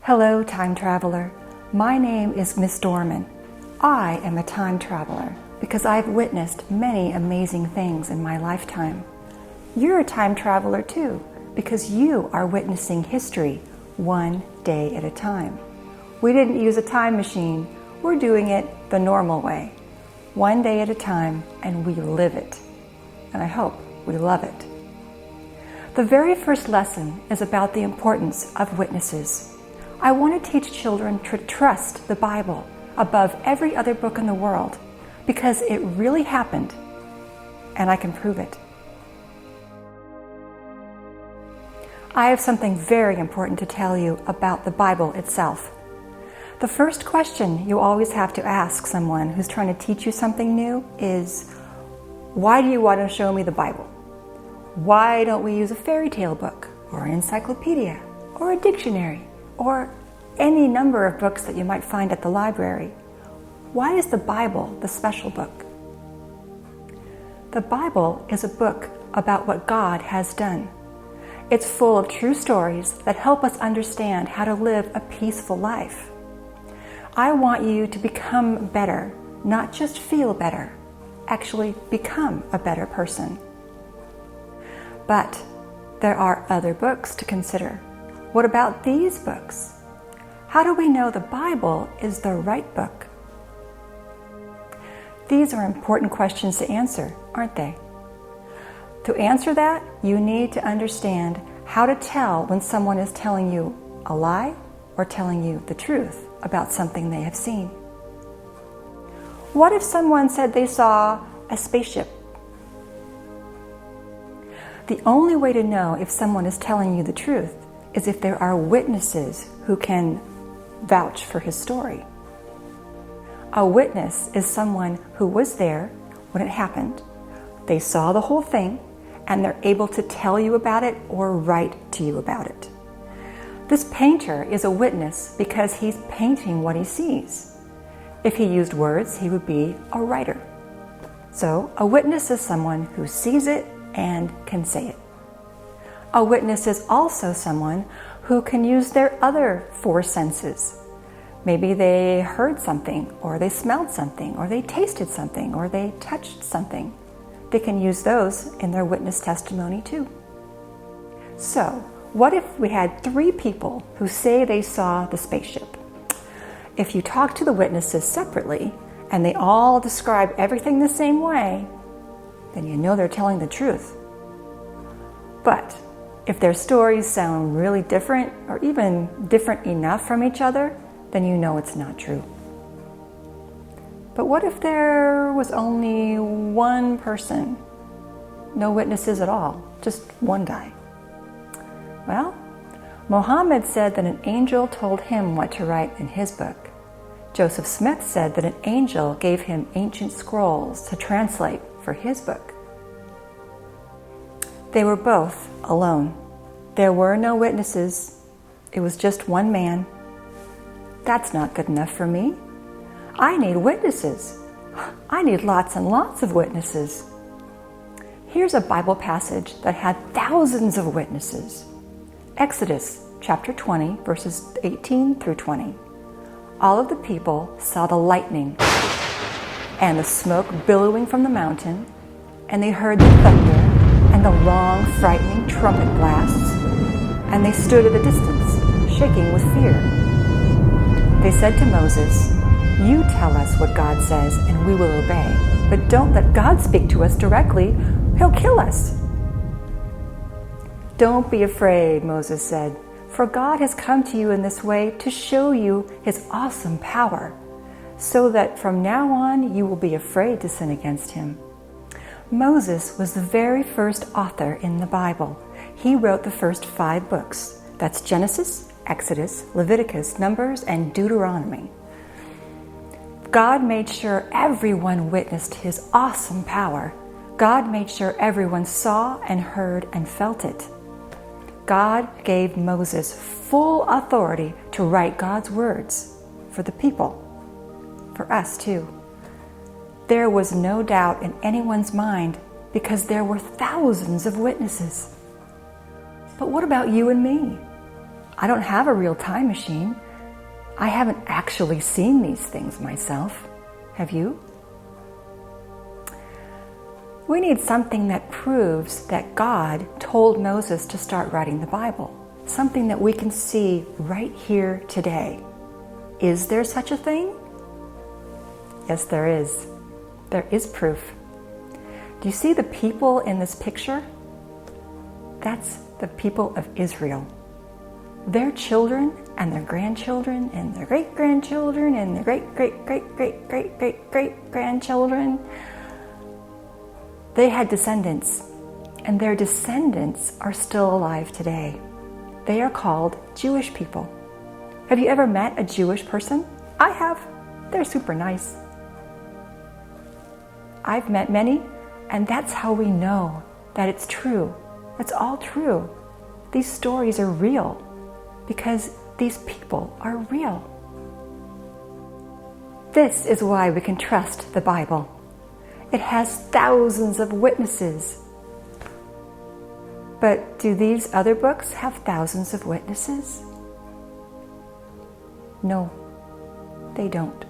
Hello, time traveler. My name is Miss Dorman. I am a time traveler because I've witnessed many amazing things in my lifetime. You're a time traveler too because you are witnessing history one day at a time. We didn't use a time machine. We're doing it the normal way, one day at a time, and we live it. And I hope we love it. The very first lesson is about the importance of witnesses. I want to teach children to trust the Bible above every other book in the world because it really happened, and I can prove it. I have something very important to tell you about the Bible itself. The first question you always have to ask someone who's trying to teach you something new is, why do you want to show me the Bible? Why don't we use a fairy tale book, or an encyclopedia, or a dictionary, or any number of books that you might find at the library? Why is the Bible the special book? The Bible is a book about what God has done. It's full of true stories that help us understand how to live a peaceful life. I want you to become better, not just feel better, actually become a better person. But there are other books to consider. What about these books? How do we know the Bible is the right book? These are important questions to answer, aren't they? To answer that, you need to understand how to tell when someone is telling you a lie or telling you the truth about something they have seen. What if someone said they saw a spaceship? The only way to know if someone is telling you the truth is if there are witnesses who can vouch for his story. A witness is someone who was there when it happened. They saw the whole thing, and they're able to tell you about it or write to you about it. This painter is a witness because he's painting what he sees. If he used words, he would be a writer. So, a witness is someone who sees it and can say it. A witness is also someone who can use their other four senses. Maybe they heard something, or they smelled something, or they tasted something, or they touched something. They can use those in their witness testimony too. So, what if we had 3 people who say they saw the spaceship? If you talk to the witnesses separately, and they all describe everything the same way, then you know they're telling the truth. But if their stories sound really different, or even different enough from each other, then you know it's not true. But what if there was only one person? No witnesses at all, just one guy. Well, Muhammad said that an angel told him what to write in his book. Joseph Smith said that an angel gave him ancient scrolls to translate for his book. They were both alone. There were no witnesses. It was just one man. That's not good enough for me. I need witnesses. I need lots and lots of witnesses. Here's a Bible passage that had thousands of witnesses. Exodus chapter 20, verses 18 through 20. All of the people saw the lightning and the smoke billowing from the mountain, and they heard the thunder and the long, frightening trumpet blasts, and they stood at a distance, shaking with fear. They said to Moses, "You tell us what God says, and we will obey. But don't let God speak to us directly. He'll kill us." "Don't be afraid," Moses said, "for God has come to you in this way to show you his awesome power, so that from now on you will be afraid to sin against him." Moses was the very first author in the Bible. He wrote the first 5 books. That's Genesis, Exodus, Leviticus, Numbers, and Deuteronomy. God made sure everyone witnessed his awesome power. God made sure everyone saw and heard and felt it. God gave Moses full authority to write God's words for the people, for us too. There was no doubt in anyone's mind because there were thousands of witnesses. But what about you and me? I don't have a real time machine. I haven't actually seen these things myself. Have you? We need something that proves that God told Moses to start writing the Bible. Something that we can see right here today. Is there such a thing? Yes, there is. There is proof. Do you see the people in this picture? That's the people of Israel. Their children and their grandchildren and their great-grandchildren and their great-great-great-great-great-great-great-grandchildren, they had descendants, and their descendants are still alive today. They are called Jewish people. Have you ever met a Jewish person? I have. They're super nice. I've met many, and that's how we know that it's true. It's all true. These stories are real because these people are real. This is why we can trust the Bible. It has thousands of witnesses. But do these other books have thousands of witnesses? No, they don't.